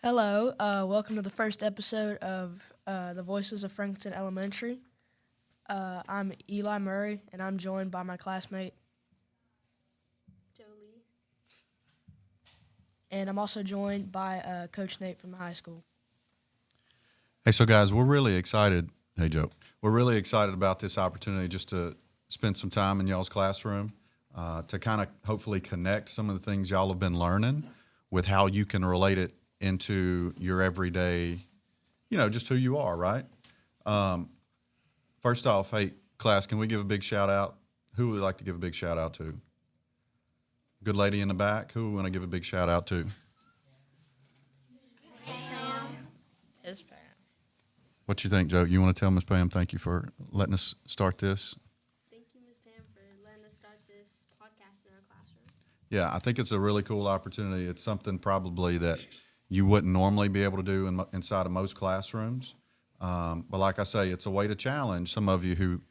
Hello, welcome to the first episode of the Voices of Franklinton Elementary. I'm Eli Murray, and I'm joined by my classmate, Jolie. and I'm also joined by Coach Nate from the high school. Hey, so guys, we're really excited. Hey, Joe. We're really excited about this opportunity just to spend some time in y'all's classroom to kind of hopefully connect some of the things y'all have been learning with how you can relate it into your everyday, just who you are, right? First off, hey, class, can we give a big shout out? Who would we like to give a big shout out to? Good lady in the back. Who we want to give a big shout out to? Yes, Pam. What you think, Joe? You want to tell Miss Pam thank you for letting us start this? Thank you, Ms. Pam, for letting us start this podcast in our classroom. Yeah, I think it's a really cool opportunity. It's something probably that you wouldn't normally be able to do inside of most classrooms. But like I say, it's a way to challenge some of you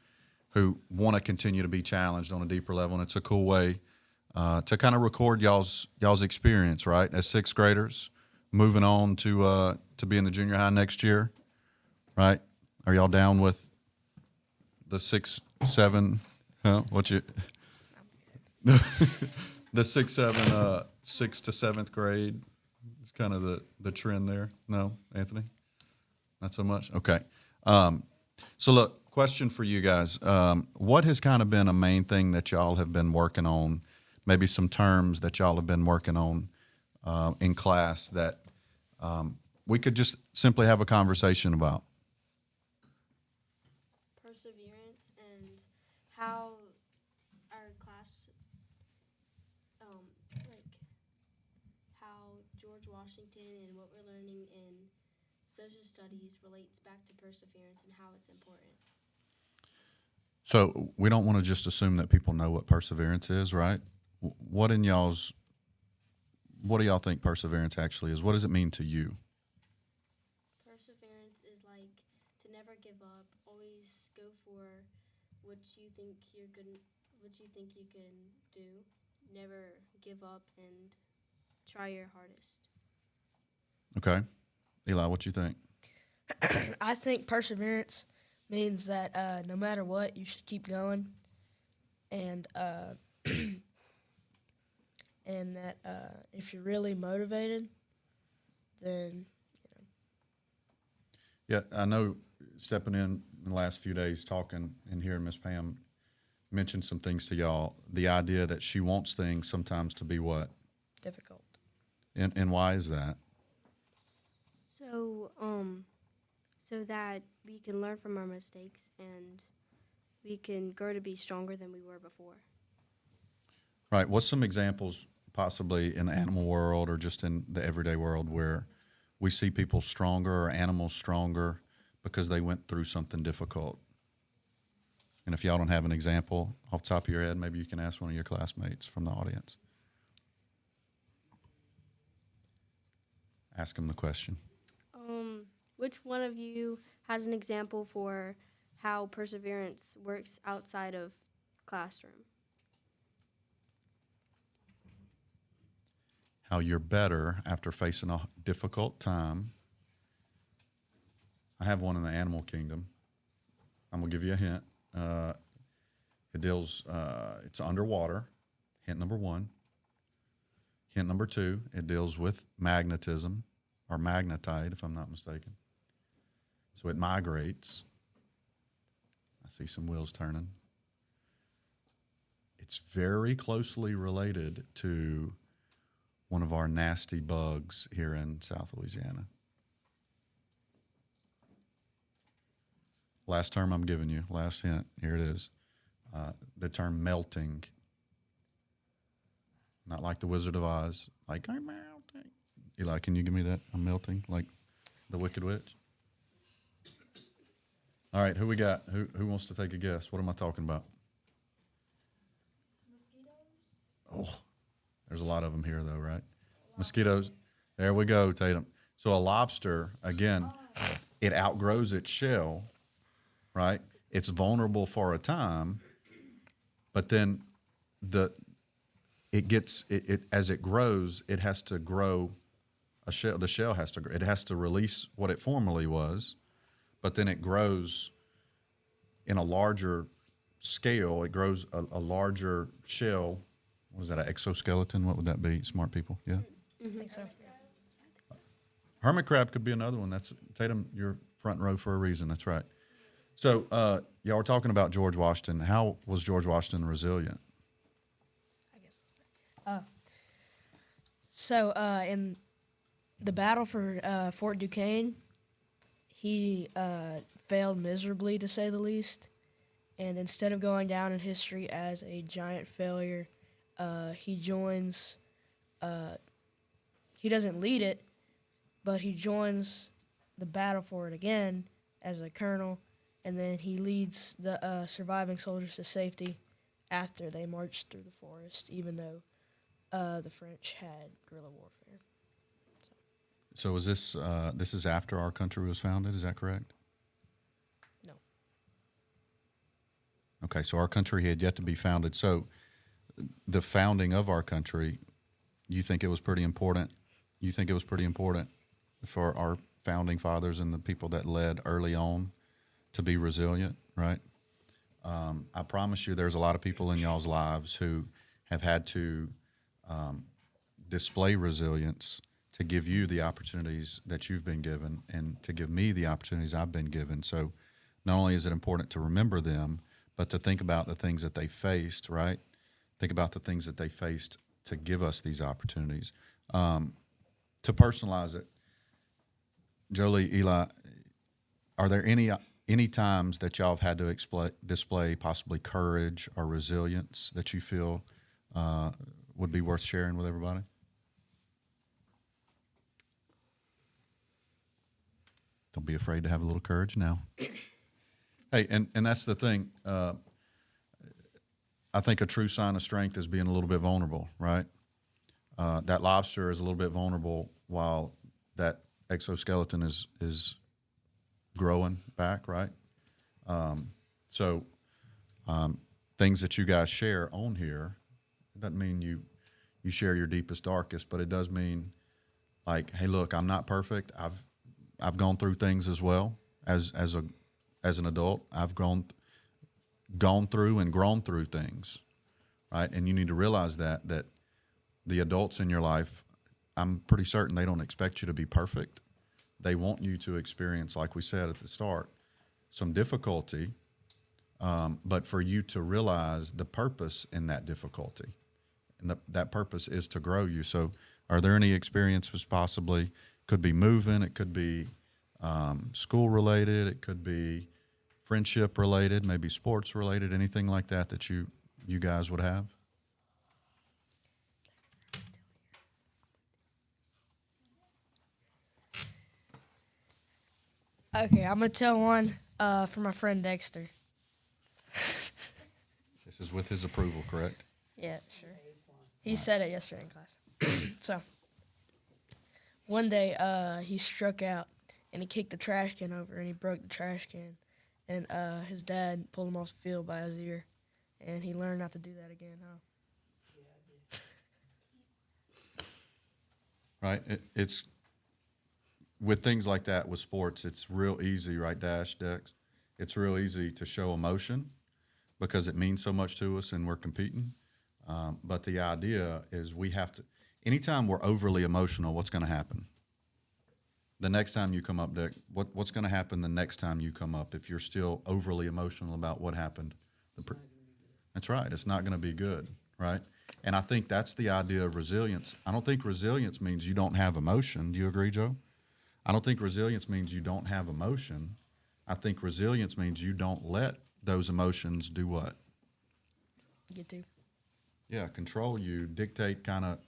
who want to continue to be challenged on a deeper level, and it's a cool way to kind of record y'all's experience, right? As sixth graders, moving on to be in the junior high next year, right? Are y'all down with the 6, 7? Huh? What you? The 6, 7, 6th to 7th grade. It's kind of the trend there. No, Anthony, not so much. Okay. So look, question for you guys: what has kind of been a main thing that y'all have been working on? Maybe some terms that y'all have been working on in class that we could just simply have a conversation about. Perseverance and how our class, like how George Washington and what we're learning in social studies relates back to perseverance and how it's important. So we don't want to just assume that people know what perseverance is, right? What do y'all think perseverance actually is? What does it mean to you? Perseverance is like to never give up, always go for what you think you can do, never give up and try your hardest. Okay. Eli, what you think? I think perseverance means that no matter what, you should keep going, and and that if you're really motivated, then Yeah, I know stepping in the last few days talking and hearing Miss Pam mention some things to y'all, the idea that she wants things sometimes to be what? difficult. And why is that? So that we can learn from our mistakes and we can grow to be stronger than we were before. Right. What's some examples possibly in the animal world or just in the everyday world where we see people stronger or animals stronger because they went through something difficult? And if y'all don't have an example off the top of your head, maybe you can ask one of your classmates from the audience. Ask them the question. Which one of you has an example for how perseverance works outside of classroom? How you're better after facing a difficult time. I have one in the animal kingdom. I'm going to give you a hint. It's underwater. Hint number 1. Hint number 2, it deals with magnetism or magnetite, if I'm not mistaken. So it migrates. I see some wheels turning. It's very closely related to one of our nasty bugs here in South Louisiana. Last term I'm giving you, last hint, here it is. The term melting. Not like the Wizard of Oz, like I'm melting. Eli, can you give me that? I'm melting, like the Wicked Witch. All right, who we got? Who wants to take a guess? What am I talking about? Mosquitoes. Oh, there's a lot of them here, though, right? Mosquitoes. There we go, Tatum. So a lobster, again, it outgrows its shell, right? It's vulnerable for a time, but then as it grows, it has to grow the shell has to release what it formerly was, but then it grows in a larger scale. It grows a larger shell. What is that, an exoskeleton? What would that be, smart people? Yeah. I think so. Hermit crab could be another one. That's Tatum, you're front row for a reason. That's right. So y'all were talking about George Washington. How was George Washington resilient? I guess so. In the battle for Fort Duquesne, he failed miserably, to say the least. And instead of going down in history as a giant failure, he joins. He doesn't lead it, but he joins the battle for it again as a colonel, and then he leads the surviving soldiers to safety after they marched through the forest, even though the French had guerrilla warfare. So is this is after our country was founded? Is that correct? No. Okay, so our country had yet to be founded. So the founding of our country, you think it was pretty important? You think it was pretty important for our founding fathers and the people that led early on to be resilient, right? I promise you there's a lot of people in y'all's lives who have had to display resilience to give you the opportunities that you've been given and to give me the opportunities I've been given. So not only is it important to remember them, but to think about the things that they faced, right? Think about the things that they faced to give us these opportunities. To personalize it, Jolie, Eli, are there any times that y'all have had to display possibly courage or resilience that you feel would be worth sharing with everybody? Don't be afraid to have a little courage now. Hey, and that's the thing. I think a true sign of strength is being a little bit vulnerable, right? That lobster is a little bit vulnerable while that exoskeleton is growing back, right? Things that you guys share on here, it doesn't mean you share your deepest, darkest, but it does mean, like, hey, look, I'm not perfect. I've gone through things as well as an adult. I've gone through and grown through things, right? And you need to realize that the adults in your life, I'm pretty certain they don't expect you to be perfect. They want you to experience, like we said at the start, some difficulty, but for you to realize the purpose in that difficulty. And that purpose is to grow you. So are there any experiences possibly, could be moving, it could be school related, it could be friendship related, maybe sports related, anything like that you guys would have? Okay, I'm going to tell one for my friend Dexter. This is with his approval, correct? Yeah, sure. He said it yesterday in class. So, one day he struck out and he kicked the trash can over and he broke the trash can. And his dad pulled him off the field by his ear. And he learned not to do that again, huh? Right? It's with things like that with sports, it's real easy, right, Dex? It's real easy to show emotion because it means so much to us and we're competing. But the idea is we have to, anytime we're overly emotional, what's going to happen? The next time you come up, Dick, what's going to happen the next time you come up if you're still overly emotional about what happened? That's right. It's not going to be good, right? And I think that's the idea of resilience. I don't think resilience means you don't have emotion. Do you agree, Joe? I don't think resilience means you don't have emotion. I think resilience means you don't let those emotions do what? Get to. Yeah, control you, dictate kind of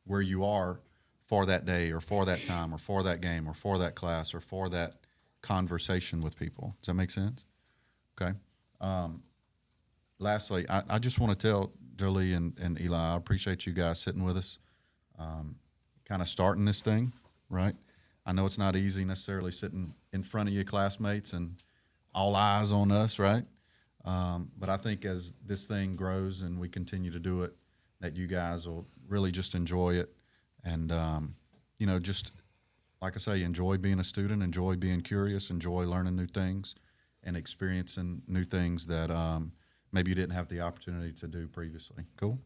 where you are for that day or for that time or for that game or for that class or for that conversation with people. Does that make sense? Okay. Lastly, I just want to tell Jolie and Eli, I appreciate you guys sitting with us, kind of starting this thing, right? I know it's not easy necessarily sitting in front of your classmates and all eyes on us, right? But I think as this thing grows and we continue to do it, that you guys will really just enjoy it and, just like I say, enjoy being a student, enjoy being curious, enjoy learning new things, and experiencing new things that maybe you didn't have the opportunity to do previously. Cool.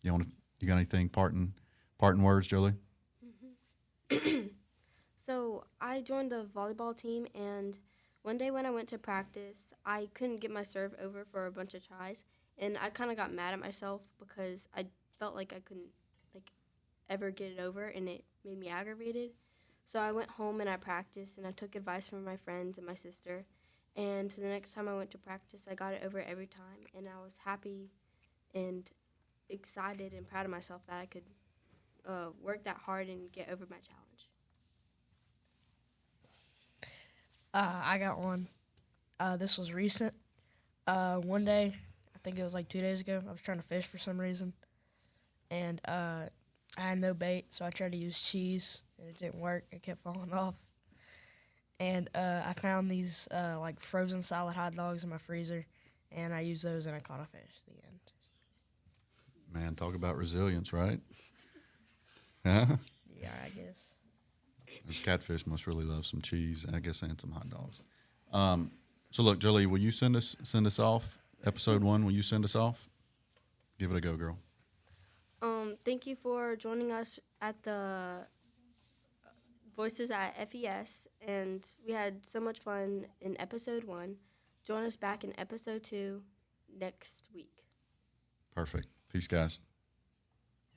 You got anything parting words, Jolie? So I joined the volleyball team, and one day when I went to practice, I couldn't get my serve over for a bunch of tries, and I kind of got mad at myself because I felt like I couldn't ever get it over, and it made me aggravated. So I went home and I practiced, and I took advice from my friends and my sister, and the next time I went to practice, I got it over every time, and I was happy and excited and proud of myself that I could work that hard and get over my challenge. I got one. This was recent. One day, I think it was like 2 days ago, I was trying to fish for some reason, and I had no bait, so I tried to use cheese, and it didn't work. It kept falling off. And I found these like frozen solid hot dogs in my freezer, and I used those, and I caught a fish at the end. Man, talk about resilience, right? Huh? Yeah, I guess. Those catfish must really love some cheese, I guess, and some hot dogs. So look, Jolie, will you send us off? Episode 1, will you send us off? Give it a go, girl. Thank you for joining us at the Voices at FES, and we had so much fun in episode 1. Join us back in episode 2 next week. Perfect. Peace, guys.